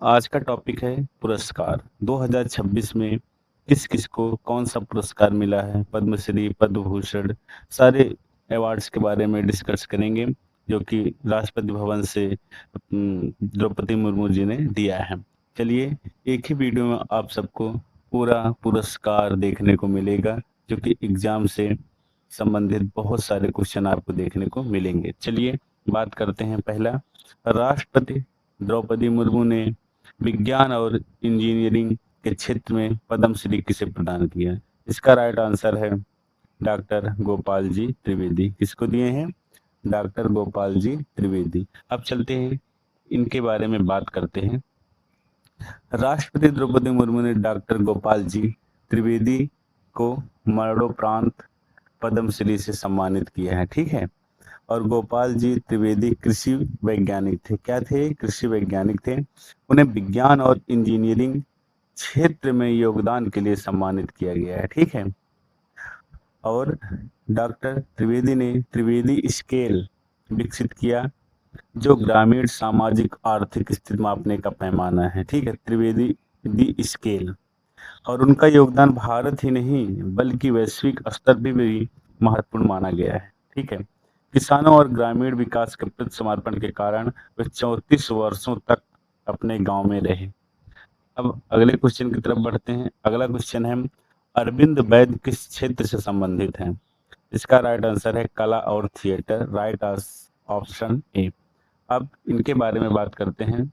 आज का टॉपिक है पुरस्कार। 2026 में किस किस को कौन सा पुरस्कार मिला है, पद्मश्री, पद्म भूषण, सारे अवार्ड्स के बारे में डिस्कस करेंगे जो कि राष्ट्रपति भवन से द्रौपदी मुर्मू जी ने दिया है। चलिए, एक ही वीडियो में आप सबको पूरा पुरस्कार देखने को मिलेगा जो कि एग्जाम से संबंधित बहुत सारे क्वेश्चन आपको देखने को मिलेंगे। चलिए बात करते हैं। पहला, राष्ट्रपति द्रौपदी मुर्मू ने विज्ञान और इंजीनियरिंग के क्षेत्र में पद्मश्री किसे प्रदान किया? इसका राइट आंसर है डॉक्टर गोपाल जी त्रिवेदी। किसको दिए हैं? डॉक्टर गोपाल जी त्रिवेदी। अब चलते हैं, इनके बारे में बात करते हैं। राष्ट्रपति द्रौपदी मुर्मू ने डॉक्टर गोपाल जी त्रिवेदी को मरणोपरांत पद्मश्री से सम्मानित किया है। ठीक है। और गोपाल जी त्रिवेदी कृषि वैज्ञानिक थे। क्या थे? कृषि वैज्ञानिक थे। उन्हें विज्ञान और इंजीनियरिंग क्षेत्र में योगदान के लिए सम्मानित किया गया है। ठीक है। और डॉक्टर त्रिवेदी ने त्रिवेदी स्केल विकसित किया जो ग्रामीण सामाजिक आर्थिक स्थिति मापने का पैमाना है। ठीक है, त्रिवेदी दी स्केल। और उनका योगदान भारत ही नहीं बल्कि वैश्विक स्तर पर भी महत्वपूर्ण माना गया है। ठीक है। किसानों और ग्रामीण विकास के प्रति समर्पण के कारण वे 34 वर्षों तक अपने गांव में रहे। अब अगले क्वेश्चन की तरफ बढ़ते हैं। अगला क्वेश्चन है, अरविंद वैद किस क्षेत्र से संबंधित है? इसका राइट आंसर है कला और थिएटर। Right option A. अब इनके बारे में बात करते हैं।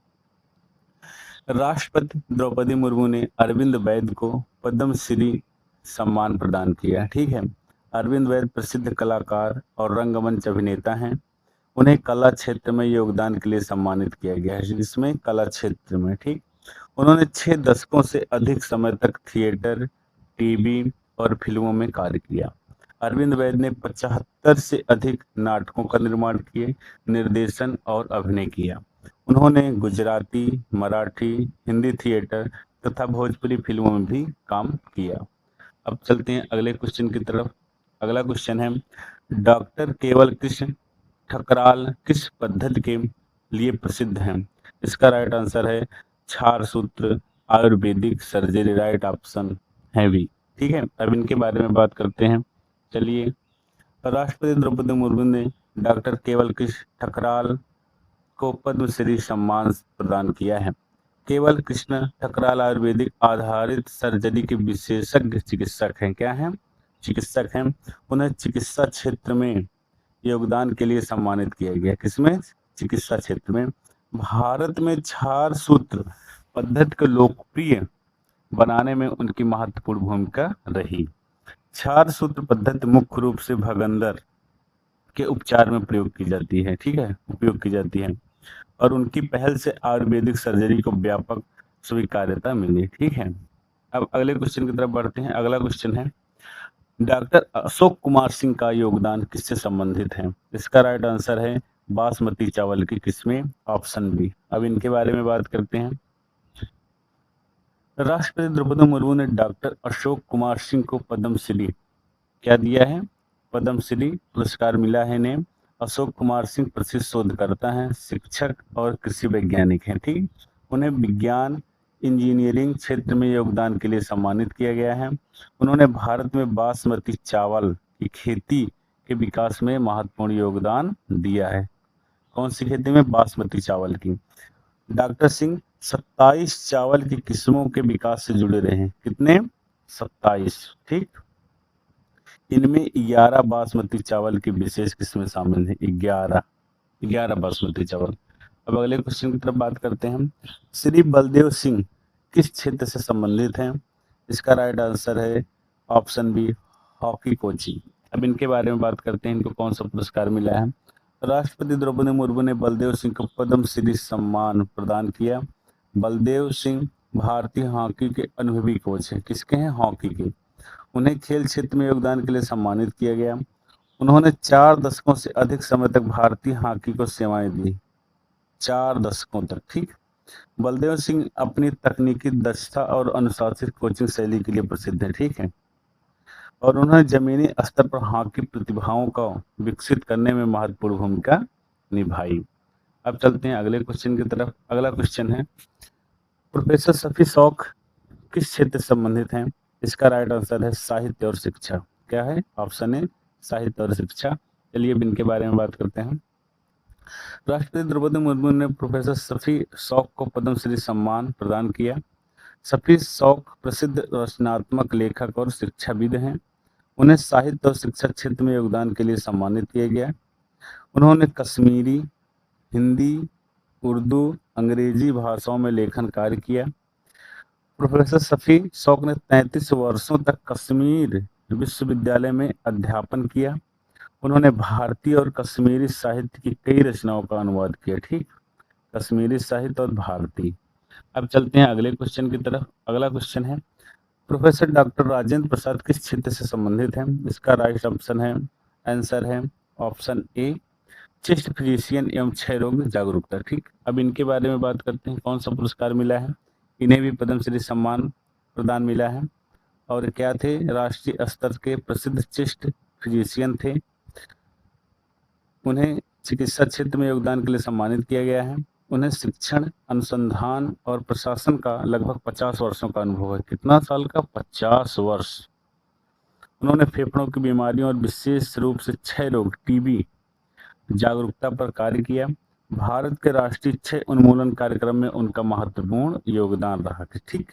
राष्ट्रपति द्रौपदी मुर्मू ने अरविंद वैद को पद्मश्री सम्मान प्रदान किया। ठीक है। अरविंद वैद प्रसिद्ध कलाकार और रंगमंच अभिनेता हैं। उन्हें कला क्षेत्र में योगदान के लिए सम्मानित किया गया है, जिसमें कला क्षेत्र में। ठीक। उन्होंने 6 दशकों से अधिक समय तक थिएटर, टीवी और फिल्मों में कार्य किया। अरविंद वैद ने 75 से अधिक नाटकों का निर्माण किए, निर्देशन और अभिनय किया। उन्होंने गुजराती, मराठी, हिंदी थिएटर तथा भोजपुरी फिल्मों में भी काम किया। अब चलते हैं अगले क्वेश्चन की तरफ। अगला क्वेश्चन है, डॉक्टर केवल कृष्ण ठकराल किस पद्धति के लिए प्रसिद्ध हैं? इसका राइट आंसर है क्षार सूत्र आयुर्वेदिक सर्जरी। राइट ऑप्शन है भी। ठीक है। अब इनके बारे में बात करते हैं। चलिए, राष्ट्रपति द्रौपदी मुर्मू ने डॉक्टर केवल कृष्ण ठकराल को पद्मश्री सम्मान प्रदान किया है। केवल कृष्ण ठकराल आयुर्वेदिक आधारित सर्जरी के विशेषज्ञ चिकित्सक हैं। क्या हैं? चिकित्सक हैं। उन्हें चिकित्सा क्षेत्र में योगदान के लिए सम्मानित किया गया। किसमें? चिकित्सा क्षेत्र में। भारत में क्षार सूत्र पद्धति को लोकप्रिय बनाने में उनकी महत्वपूर्ण भूमिका रही। क्षार सूत्र पद्धति मुख्य रूप से भगंदर के उपचार में प्रयोग की जाती है। ठीक है, उपयोग की जाती है। और उनकी पहल से आयुर्वेदिक सर्जरी को व्यापक स्वीकार्यता मिली। ठीक है। अब अगले क्वेश्चन की तरफ बढ़ते हैं। अगला क्वेश्चन है, डॉक्टर अशोक कुमार सिंह का योगदान किससे संबंधित है? इसका राइट आंसर है बासमती चावल की किस्में। Option B. अब इनके बारे में बात करते हैं। राष्ट्रपति द्रौपदी मुर्मू ने डॉक्टर अशोक कुमार सिंह को पद्मश्री क्या दिया है? पद्मश्री पुरस्कार मिला है इन्हें। अशोक कुमार सिंह प्रसिद्ध शोधकर्ता हैं, शिक्षक और कृषि वैज्ञानिक हैं। ठीक। उन्हें विज्ञान इंजीनियरिंग क्षेत्र में योगदान के लिए सम्मानित किया गया है। उन्होंने भारत में बासमती चावल की खेती के विकास में महत्वपूर्ण योगदान दिया है। कौन सी खेती में? बासमती चावल की। डॉक्टर सिंह 27 चावल की किस्मों के विकास से जुड़े रहे हैं। कितने? 27। ठीक। इनमें 11 बासमती चावल की विशेष किस्में शामिल हैं। 11 बासमती चावल। अब अगले क्वेश्चन की तरफ बात करते हैं। श्री बलदेव सिंह किस क्षेत्र से संबंधित हैं? इसका राइट आंसर है ऑप्शन बी, हॉकी कोचिंग। अब इनके बारे में बात करते हैं, इनको कौन सा पुरस्कार मिला है। राष्ट्रपति द्रौपदी मुर्मू ने बलदेव सिंह को पद्मश्री सम्मान प्रदान किया। बलदेव सिंह भारतीय हॉकी के अनुभवी कोच हैं। किसके हैं? हॉकी के। उन्हें खेल क्षेत्र में योगदान के लिए सम्मानित किया गया। उन्होंने 4 दशकों से अधिक समय तक भारतीय हॉकी को सेवाएं दी। 4 दशकों तक। ठीक। बलदेव सिंह अपनी तकनीकी दक्षता और अनुशासित कोचिंग शैली के लिए प्रसिद्ध है। ठीक है। और उन्होंने जमीनी स्तर पर हॉकी प्रतिभाओं को विकसित करने में महत्वपूर्ण भूमिका निभाई। अब चलते हैं अगले क्वेश्चन की तरफ। अगला क्वेश्चन है, प्रोफेसर शफी शौक किस क्षेत्र से संबंधित हैं? इसका राइट आंसर है साहित्य और शिक्षा। क्या है? ऑप्शन ए साहित्य और शिक्षा। चलिए अब इनके बारे में बात करते हैं। राष्ट्रपति द्रौपदी मुर्मू ने प्रोफेसर शफी शौक को पद्मश्री सम्मान प्रदान किया। शफी शौक प्रसिद्ध रचनात्मक लेखक और शिक्षाविद हैं। उन्हें साहित्य और शिक्षा क्षेत्र में योगदान के लिए सम्मानित किया गया। उन्होंने कश्मीरी, हिंदी, उर्दू, अंग्रेजी भाषाओं में लेखन कार्य किया। प्रोफेसर शफी शौक ने 33 वर्षों तक कश्मीर विश्वविद्यालय में अध्यापन किया। उन्होंने भारतीय और कश्मीरी साहित्य की कई रचनाओं का अनुवाद किया। ठीक, कश्मीरी साहित्य और भारतीय। अब चलते हैं अगले क्वेश्चन की तरफ। अगला क्वेश्चन है, प्रोफेसर डॉक्टर राजेंद्र प्रसाद किस क्षेत्र से संबंधित हैं? इसका राइट ऑप्शन है आंसर है ऑप्शन ए चेस्ट फिजिशियन एवं क्षय रोग जागरूकता। ठीक, अब इनके बारे में बात करते हैं। कौन सा पुरस्कार मिला है? इन्हें भी पद्मश्री सम्मान प्रदान मिला है। और क्या थे? राष्ट्रीय स्तर के प्रसिद्ध चेस्ट फिजिशियन थे। उन्हें चिकित्सा क्षेत्र में योगदान के लिए सम्मानित किया गया है। उन्हें शिक्षण, अनुसंधान और प्रशासन का लगभग 50 वर्षों का अनुभव है। कितना साल का? 50 वर्ष। उन्होंने फेफड़ों की बीमारियों और विशेष रूप से क्षय रोग टीबी जागरूकता पर कार्य किया। भारत के राष्ट्रीय क्षय उन्मूलन कार्यक्रम में उनका महत्वपूर्ण योगदान रहा। ठीक,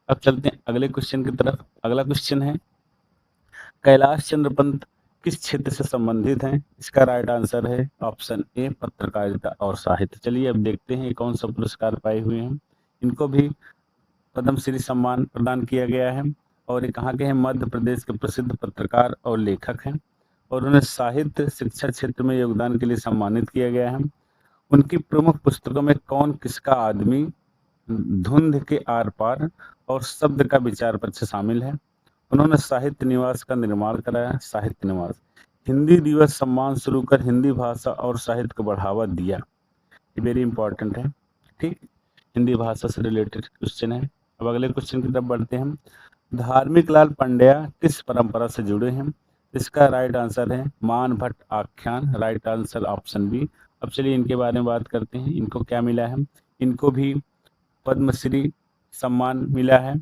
अब चलते हैं अगले क्वेश्चन की तरफ। अगला क्वेश्चन है, कैलाश चंद्र पंत किस क्षेत्र से संबंधित हैं? इसका राइट आंसर है ऑप्शन ए पत्रकारिता और साहित्य। चलिए अब देखते हैं कौन सा पुरस्कार पाए हुए हैं। इनको भी पद्मश्री सम्मान प्रदान किया गया है। और ये कहाँ के हैं? मध्य प्रदेश के प्रसिद्ध पत्रकार और लेखक हैं। और उन्हें साहित्य शिक्षा क्षेत्र में योगदान के लिए सम्मानित किया गया है। उनकी प्रमुख पुस्तकों में कौन किसका आदमी, धुंध के आर पार और शब्द का विचार पक्ष शामिल है। उन्होंने साहित्य निवास का निर्माण कराया। साहित्य निवास, हिंदी दिवस सम्मान शुरू कर हिंदी भाषा और साहित्य को बढ़ावा दिया। ये वेरी इंपॉर्टेंट है। ठीक, हिंदी भाषा से रिलेटेड क्वेश्चन है। अब अगले क्वेश्चन की तरफ बढ़ते हैं। धार्मिक लाल पंड्या किस परंपरा से जुड़े हैं? इसका राइट आंसर है मान भट्ट आख्यान। Right answer option B. अब चलिए इनके बारे में बात करते हैं। इनको क्या मिला है? इनको भी पद्मश्री सम्मान मिला है।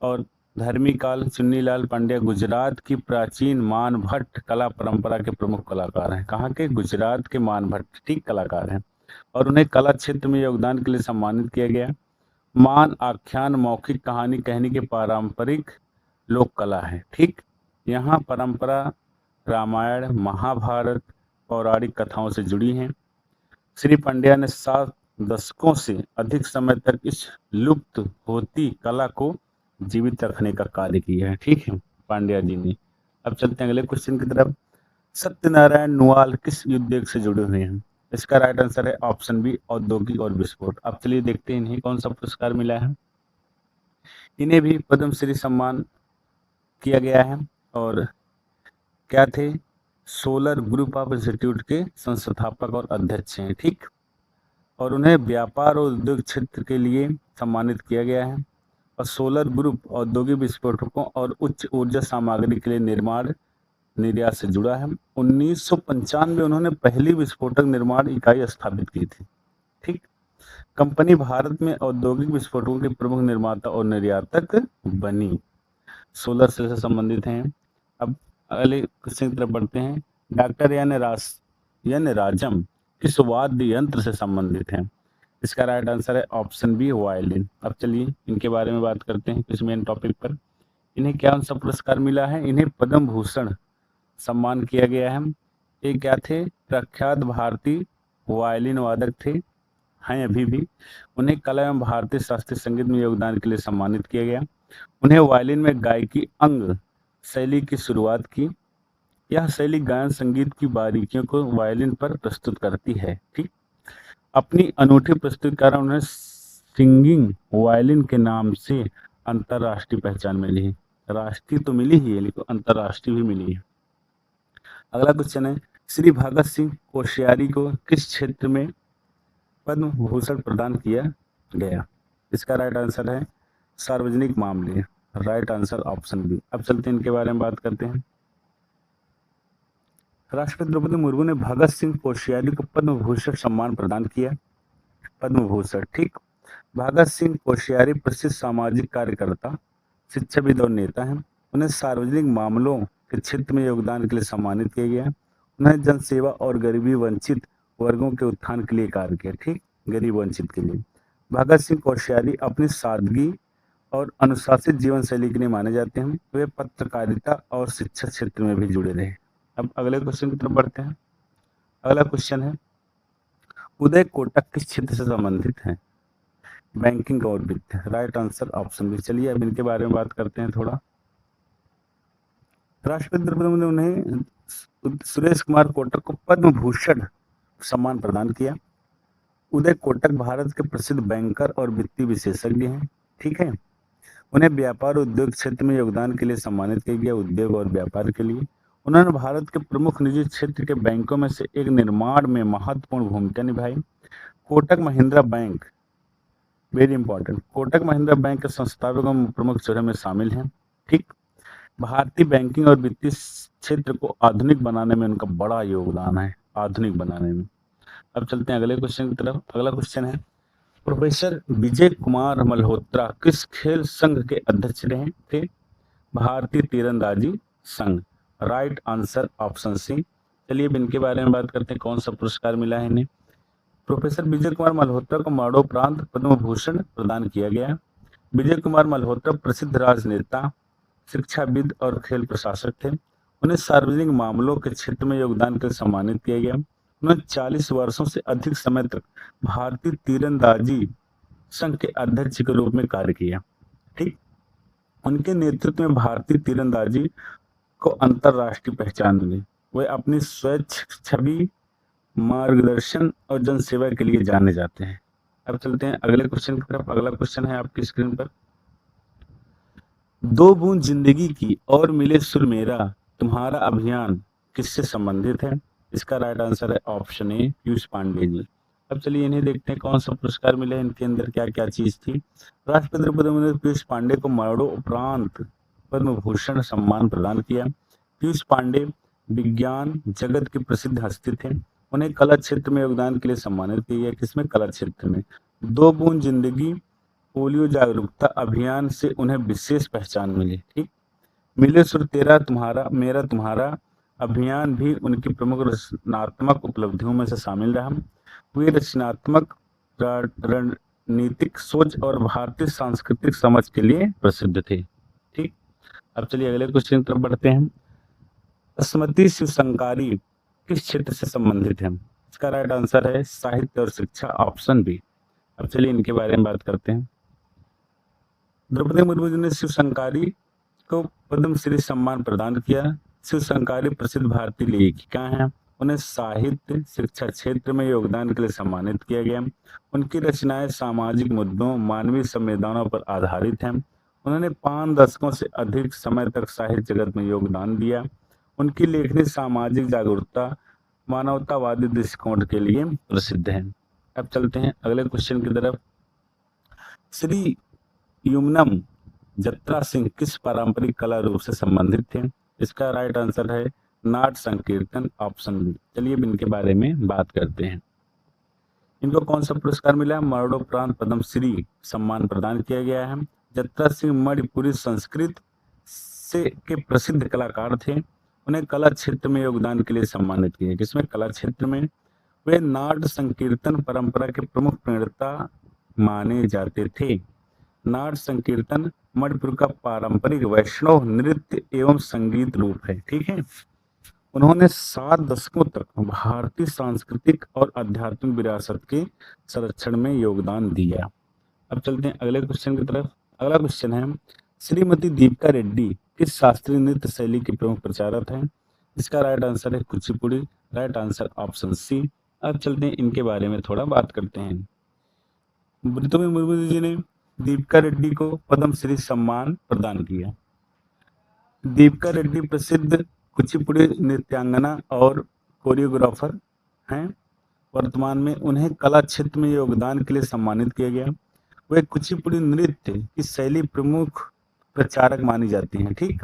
और धर्मीकाल चुन्नीलाल पंड्या गुजरात की प्राचीन मान भट्ट कला परंपरा के प्रमुख कलाकार हैं। कहाँ के? गुजरात के मान भट्ट ठीक कलाकार हैं। और उन्हें कला क्षेत्र में योगदान के लिए सम्मानित किया गया। मान आख्यान मौखिक कहानी कहने की पारंपरिक लोक कला है। ठीक, यहाँ परंपरा रामायण, महाभारत, पौराणिक कथाओं से जुड़ी हैं। श्री पंड्या ने 7 दशकों से अधिक समय तक इस लुप्त होती कला को जीवित रखने का कार्य किया है। ठीक है, पांड्या जी ने। अब चलते हैं अगले क्वेश्चन की तरफ। सत्यनारायण नुआल किस उद्योग से जुड़े हुए हैं? इसका राइट आंसर है ऑप्शन बी औद्योगिक और विस्फोट। अब चलिए देखते हैं इन्हें कौन सा पुरस्कार मिला है। इन्हें भी पद्मश्री सम्मान किया गया है। और क्या थे? सोलर ग्रुप ऑफ इंस्टीट्यूट के संस्थापक और अध्यक्ष हैं। ठीक, और उन्हें व्यापार और उद्योग क्षेत्र के लिए सम्मानित किया गया है। और सोलर ग्रुप औद्योगिक विस्फोटकों और उच्च ऊर्जा सामग्री के लिए निर्माण निर्यात से जुड़ा है। 1995 में उन्होंने पहली विस्फोटक निर्माण इकाई स्थापित की थी। ठीक, कंपनी भारत में औद्योगिक विस्फोटकों के प्रमुख निर्माता और निर्यातक बनी। सोलर सेल से संबंधित हैं। अब अगले क्वेश्चन की तरफ बढ़ते हैं। डॉक्टर यानी राजम किस वाद्य यंत्र से संबंधित हैं? इसका राइट आंसर है ऑप्शन बी वायलिन। अब चलिए इनके बारे में बात करते हैं इस मेन टॉपिक पर। इन्हें क्या सा पुरस्कार मिला है? इन्हें पद्म भूषण सम्मान किया गया है। ये क्या थे? प्रख्यात भारतीय वायलिन वादक थे, हैं अभी भी। उन्हें कला एवं भारतीय शास्त्रीय संगीत में योगदान के लिए सम्मानित किया गया। उन्हें वायलिन में गायकी अंग शैली की शुरुआत की। यह शैली गायन संगीत की बारीकियों को वायलिन पर प्रस्तुत करती है। ठीक, अपनी अनूठी प्रस्तुति कारण उन्हें सिंगिंग वायलिन के नाम से अंतर्राष्ट्रीय पहचान मिली है। राष्ट्रीय तो मिली ही है, लेकिन अंतर्राष्ट्रीय भी मिली है। अगला क्वेश्चन है, श्री भगत सिंह कोश्यारी को किस क्षेत्र में पद्म भूषण प्रदान किया गया? इसका राइट आंसर है सार्वजनिक मामले। Right answer option B. अब चलते हैं इनके बारे में बात करते हैं। राष्ट्रपति द्रौपदी मुर्मू ने भगत सिंह कोश्यारी को पद्म भूषण सम्मान प्रदान किया। पद्म भूषण, ठीक। भगत सिंह कोश्यारी प्रसिद्ध सामाजिक कार्यकर्ता, शिक्षाविद और नेता हैं। उन्हें सार्वजनिक मामलों के क्षेत्र में योगदान के लिए सम्मानित किया गया। उन्होंने जनसेवा और गरीबी वंचित वर्गों के उत्थान के लिए कार्य किया। ठीक, गरीब वंचित के लिए। भगत सिंह कोश्यारी अपनी सादगी और अनुशासित जीवन शैली के लिए माने जाते हैं। वे पत्रकारिता और शिक्षा क्षेत्र में भी जुड़े रहे। अब अगले क्वेश्चन की तरफ बढ़ते हैं। अगला क्वेश्चन है, उदय कोटक किस क्षेत्र से संबंधित है? बैंकिंग और वित्त। Right answer option B. चलिए अब इनके बारे में बात करते हैं थोड़ा। राष्ट्रपति द्रौपदी मुर्मू ने उन्हें सुरेश कुमार कोटक को पद्म भूषण सम्मान प्रदान किया। उदय कोटक भारत के प्रसिद्ध बैंकर और वित्तीय विशेषज्ञ हैं। ठीक है, उन्हें व्यापार उद्योग क्षेत्र में योगदान के लिए सम्मानित किया गया, उद्योग और व्यापार के लिए। उन्होंने भारत के प्रमुख निजी क्षेत्र के बैंकों में से एक निर्माण में महत्वपूर्ण भूमिका निभाई। Kotak Mahindra bank, very important, Kotak Mahindra bank के संस्थापक और प्रमुख चेहरों में शामिल हैं। ठीक, भारतीय बैंकिंग और वित्तीय क्षेत्र को आधुनिक बनाने में उनका बड़ा योगदान है, आधुनिक बनाने में। अब चलते हैं अगले क्वेश्चन की तरफ। अगला क्वेश्चन है, प्रोफेसर विजय कुमार मल्होत्रा किस खेल संघ के अध्यक्ष रहे थे? भारतीय तीरंदाजी संघ। Right answer option C. चलिए अब इनके बारे में बात करते हैं, कौन सा पुरस्कार मिला है इन्हें। प्रोफेसर विजय कुमार मल्होत्रा को मरणोपरांत पद्म भूषण प्रदान किया गया। विजय कुमार मल्होत्रा प्रसिद्ध राजनेता, शिक्षाविद और खेल प्रशासक थे। उन्हें सार्वजनिक मामलों के क्षेत्र में योगदान के लिए सम्मानित किया गया। उन्होंने 40 वर्षों से अधिक समय तक भारतीय तीरंदाजी संघ के अध्यक्ष के रूप में कार्य किया। ठीक, उनके नेतृत्व में भारतीय तीरंदाजी को अंतरराष्ट्रीय पहचान मिली। वे अपनी स्वच्छ छवि, मार्गदर्शन और जनसेवा के लिए जाने जाते हैं। अब चलते हैं अगले क्वेश्चन की तरफ। अगला क्वेश्चन है आपकी स्क्रीन पर, दो बूंद जिंदगी की और मिले सुर मेरा तुम्हारा अभियान किससे संबंधित है? इसका राइट आंसर है ऑप्शन ए, पीयूष पांडे जी। अब चलिए इन्हें देखते हैं कौन सा पुरस्कार मिला है, इनके अंदर क्या क्या चीज थी। राष्ट्रपति द्रौपदी मुर्मू ने पीयूष पांडे को मरणोपरांत पद्म भूषण सम्मान प्रदान किया। पीयूष पांडे विज्ञान जगत के प्रसिद्ध हस्ती थे। उन्हें कला क्षेत्र में योगदान के लिए सम्मानित किया गया। किसमें? कला क्षेत्र में। दो बूंद जिंदगी पोलियो जागरूकता अभियान से उन्हें विशेष पहचान मिली। ठीक, मिले सुर तेरा तुम्हारा मेरा तुम्हारा अभियान भी उनकी प्रमुख रचनात्मक उपलब्धियों में से शामिल रहा। वे रचनात्मक, रणनीतिक सोच और भारतीय सांस्कृतिक समझ के लिए प्रसिद्ध थे। ठीक, अब चलिए अगले क्वेश्चन की तरफ बढ़ते हैं। स्मृति शिवशंकारी किस क्षेत्र से संबंधित है? इसका राइट आंसर है साहित्य और शिक्षा, ऑप्शन बी। अब चलिए इनके बारे में बात करते हैं। द्रौपदी मुर्मू जी ने शिवशंकारी को पद्मश्री सम्मान प्रदान किया। शिवशंकारी प्रसिद्ध भारतीय लेखिका हैं। उन्हें साहित्य शिक्षा क्षेत्र में योगदान के लिए सम्मानित किया गया। उनकी रचनाएं सामाजिक मुद्दों, मानवीय संवेदनाओं पर आधारित हैं। उन्होंने 5 दशकों से अधिक समय तक साहित्य जगत में योगदान दिया। उनकी लेखनी सामाजिक जागरूकता, मानवतावादी दृष्टिकोण के लिए प्रसिद्ध है। अब चलते हैं अगले क्वेश्चन की तरफ। श्री युमनम जत्रा सिंह किस पारंपरिक कला रूप से संबंधित थे? इसका राइट आंसर है नाट संकीर्तन, ऑप्शन बी। चलिए अब इनके बारे में बात करते हैं। इनको कौन सा पुरस्कार मिला है? मरणोपरांत पद्मश्री सम्मान प्रदान किया गया है। जत्रा सिंह मणिपुरी संस्कृत से के प्रसिद्ध कलाकार थे। उन्हें कला क्षेत्र में योगदान के लिए सम्मानित किया। किसमें? कला क्षेत्र में। वे नाट संकीर्तन परंपरा के प्रमुख प्रणेता माने जाते थे। नाट संकीर्तन मणिपुर का पारंपरिक वैष्णव नृत्य एवं संगीत रूप है। ठीक है, उन्होंने 7 दशकों तक भारतीय सांस्कृतिक और आध्यात्मिक विरासत के संरक्षण में योगदान दिया। अब चलते हैं अगले क्वेश्चन की तरफ। अगला क्वेश्चन है, श्रीमती दीपिका रेड्डी किस शास्त्रीय नृत्य शैली की प्रमुख प्रचारक हैं? इसका राइट आंसर है Kuchipudi. Right answer option C. अब चलते हैं इनके बारे में थोड़ा बात करते हैं। द्रौपदी मुर्मू जी ने दीपिका रेड्डी को पद्मश्री सम्मान प्रदान किया। दीपिका रेड्डी प्रसिद्ध कुचिपुड़ी नृत्यांगना और कोरियोग्राफर हैं। वर्तमान में उन्हें कला क्षेत्र में योगदान के लिए सम्मानित किया गया। वे कुचिपुड़ी नृत्य की शैली प्रमुख प्रचारक मानी जाती हैं। ठीक,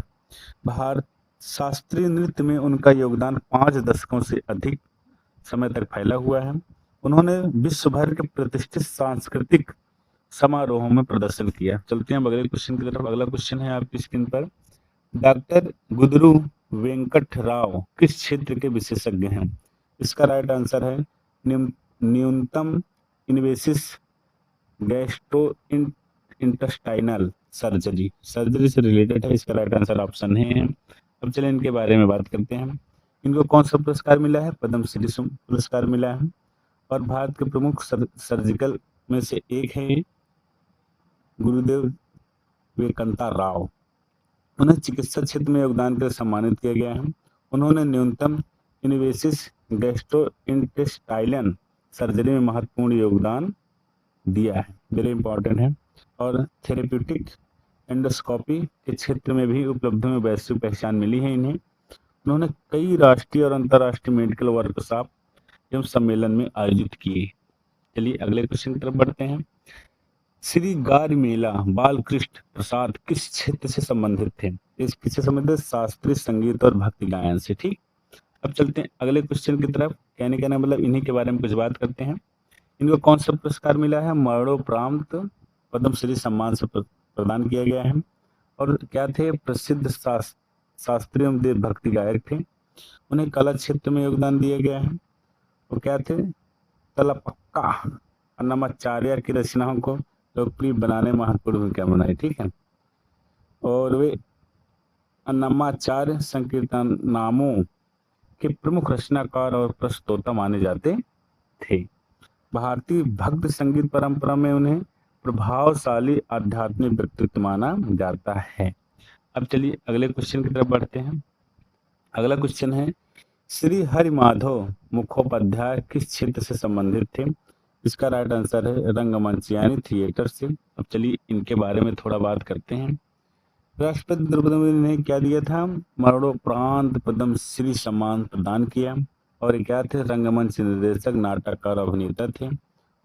भारत शास्त्रीय नृत्य में उनका योगदान 5 दशकों से अधिक समय तक फैला हुआ है। उन्होंने विश्व भर के प्रतिष्ठित सांस्कृतिक समारोहों में प्रदर्शन किया। चलते हैं अब अगले क्वेश्चन की तरफ। अगला क्वेश्चन है आपकी स्क्रीन पर, डॉक्टर गुदरू वेंकट राव किस क्षेत्र के विशेषज्ञ हैं? इसका राइट आंसर है न्यूनतम invasive gastro intestinal surgery, surgery से रिलेटेड है। इसका राइट आंसर ऑप्शन है। अब चलिए इनके बारे में बात करते हैं। इनको कौन सा पुरस्कार मिला है? पद्मश्री पुरस्कार मिला है। और भारत के प्रमुख सर्जिकल में से एक है गुरुदेव वेंकटा राव। उन्हें चिकित्सा क्षेत्र में योगदान के लिए सम्मानित किया गया है। उन्होंने न्यूनतम इन्वेसिव गैस्ट्रोइंटेस्टाइनल सर्जरी में महत्वपूर्ण योगदान दिया है, वेरी इंपॉर्टेंट है। और थेरेप्यूटिक एंडोस्कोपी के क्षेत्र में भी उपलब्धियों में वैश्विक पहचान मिली है इन्हें। उन्होंने कई राष्ट्रीय और अंतर्राष्ट्रीय मेडिकल वर्कशॉप एवं सम्मेलन में आयोजित किए। चलिए अगले क्वेश्चन की तरफ बढ़ते हैं। श्री गारमेला बालकृष्ण प्रसाद किस क्षेत्र से संबंधित थे? इस किससे संबंधित? शास्त्रीय संगीत और भक्ति गायन से। ठीक, अब चलते हैं अगले क्वेश्चन की तरफ। कहने का मतलब इन्हीं के बारे में कुछ बात करते हैं। इनको कौन सा पुरस्कार मिला है? मरणोपरांत पद्मश्री सम्मान से प्रदान किया गया है। और क्या थे? प्रसिद्ध शास्त्रीय भक्ति गायक थे। उन्हें कला क्षेत्र में योगदान दिया गया है। और क्या थे? तलपक्का अन्नमाचार्य की रचनाओं को लोकप्रिय बनाने में महत्वपूर्ण भूमिका बनाई। ठीक है, और वे अन्नमाचार्य संकीर्तन नामों के प्रमुख रचनाकार और प्रस्तोता माने जाते थे। भारतीय भक्त संगीत परंपरा में उन्हें प्रभावशाली आध्यात्मिक व्यक्तित्व माना जाता है। अब चलिए अगले क्वेश्चन की तरफ बढ़ते हैं। अगला क्वेश्चन है, श्री हरि माधव मुखोपाध्याय किस क्षेत्र से संबंधित थे? इसका राइट आंसर है रंगमंच यानी थिएटर से। अब चलिए इनके बारे में थोड़ा बात करते हैं। राष्ट्रपति द्रौपदी मुर्मू ने क्या दिया था? मरणोपरांत पद्मश्री सम्मान प्रदान किया। और क्या थे? रंगमंच निर्देशक, नाटककार, अभिनेता थे।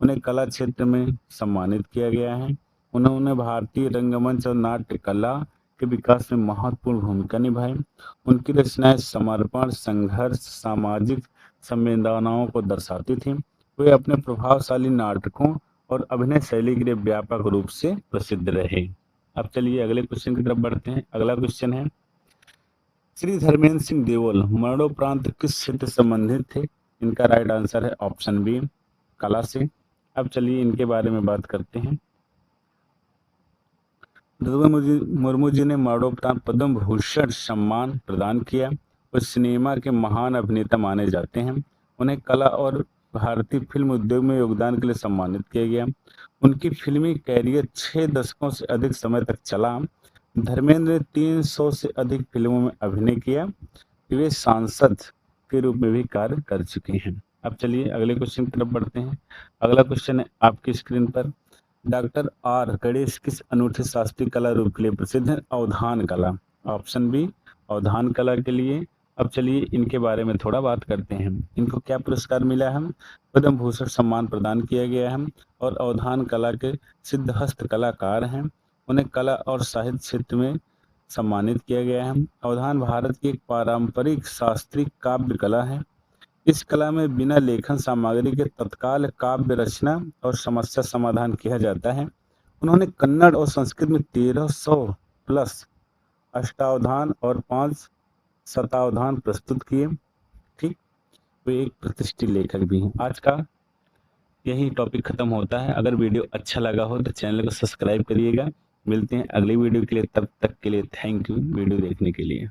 उन्हें कला क्षेत्र में सम्मानित किया गया है। उन्होंने भारतीय रंगमंच और नाट्य कला के विकास में महत्वपूर्ण भूमिका निभाई। उनकी रचनाएं समर्पण, संघर्ष, सामाजिक संवेदनाओं को दर्शाती थी। वे अपने प्रभावशाली नाटकों और अभिनय शैली के लिए व्यापक रूप से प्रसिद्ध रहे। अब चलिए अगले क्वेश्चन की तरफ बढ़ते हैं। अगला क्वेश्चन है, श्री धर्मेंद्र सिंह देओल मरणोपरांत किस क्षेत्र से संबंधित थे? इनका राइट आंसर है ऑप्शन बी, कला से। अब चलिए इनके बारे में बात करते हैं। द्रौपदी मुर्मू जी ने मरणोपरांत पद्म भूषण सम्मान प्रदान किया। वो सिनेमा के महान अभिनेता माने जाते हैं। उन्हें कला और भारतीय फिल्म उद्योग में योगदान के लिए सम्मानित किया गया। उनकी फिल्मी कैरियर 6 दशकों से अधिक समय तक चला। धर्मेंद्र ने 300 से अधिक फिल्मों में अभिनय किया। वे सांसद के रूप में भी कार्य कर चुके हैं। अब चलिए अगले क्वेश्चन की तरफ बढ़ते हैं। अगला क्वेश्चन है आपकी स्क्रीन पर, डॉक्टर आर गणेश किस अनूठे शास्त्रीय कला रूप के लिए प्रसिद्ध है? अवधान कला, ऑप्शन बी, अवधान कला के लिए। अब चलिए इनके बारे में थोड़ा बात करते हैं। इनको क्या पुरस्कार मिला है? पद्म भूषण सम्मान प्रदान किया गया है। और अवधान कला के सिद्धहस्त कलाकार हैं। उन्हें कला और साहित्य क्षेत्र में सम्मानित किया गया है। अवधान भारत की एक पारंपरिक शास्त्रीय काव्य कला है। इस कला में बिना लेखन सामग्री के तत्काल काव्य रचना और समस्या समाधान किया जाता है। उन्होंने कन्नड़ और संस्कृत में 1300 प्लस अष्टावधान और 5 शतावधान प्रस्तुत किए। ठीक, वे एक प्रतिष्ठित लेखक भी हैं। आज का यही टॉपिक खत्म होता है। अगर वीडियो अच्छा लगा हो तो चैनल को सब्सक्राइब करिएगा। मिलते हैं अगली वीडियो के लिए, तब तक के लिए थैंक यू वीडियो देखने के लिए।